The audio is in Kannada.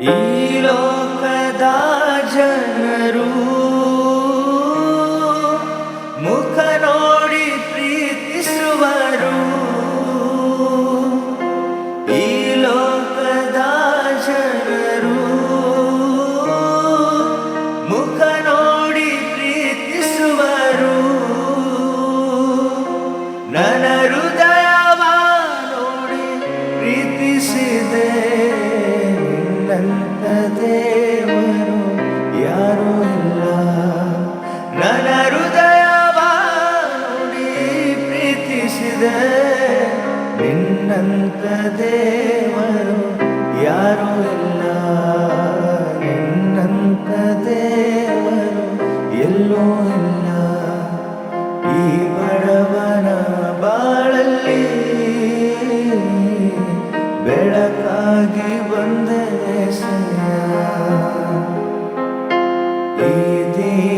ಈ ಲೋಕದ ಜನರು ಮುಖ ನೋಡಿ ಪ್ರೀತಿಸುವರು. ಈ ಲೋಕದ ಜನರು ಮುಖ ನೋಡಿ ಪ್ರೀತಿಸುವರು. ನನ್ನ ಹೃದಯವ ನೋಡಿ ಪ್ರೀತಿಸಿದೆ. ನಿನ್ನಂತ ದೇವರು ಯಾರೂ ಇಲ್ಲ. ನನ್ನ ಹೃದಯವ ನೋಡಿ ಪ್ರೀತಿಸಿದೆ. ನಿನ್ನಂತ ದೇವರು ಯಾರೂ ಇಲ್ಲ. ನಿನ್ನಂತ ದೇವರು ಎಲ್ಲೂ ಇಲ್ಲ. ಈ ಬಡವನ ಬಾಳಲ್ಲಿ ಬೆಳಕಾಗಿ ಬಂದೆ ಈ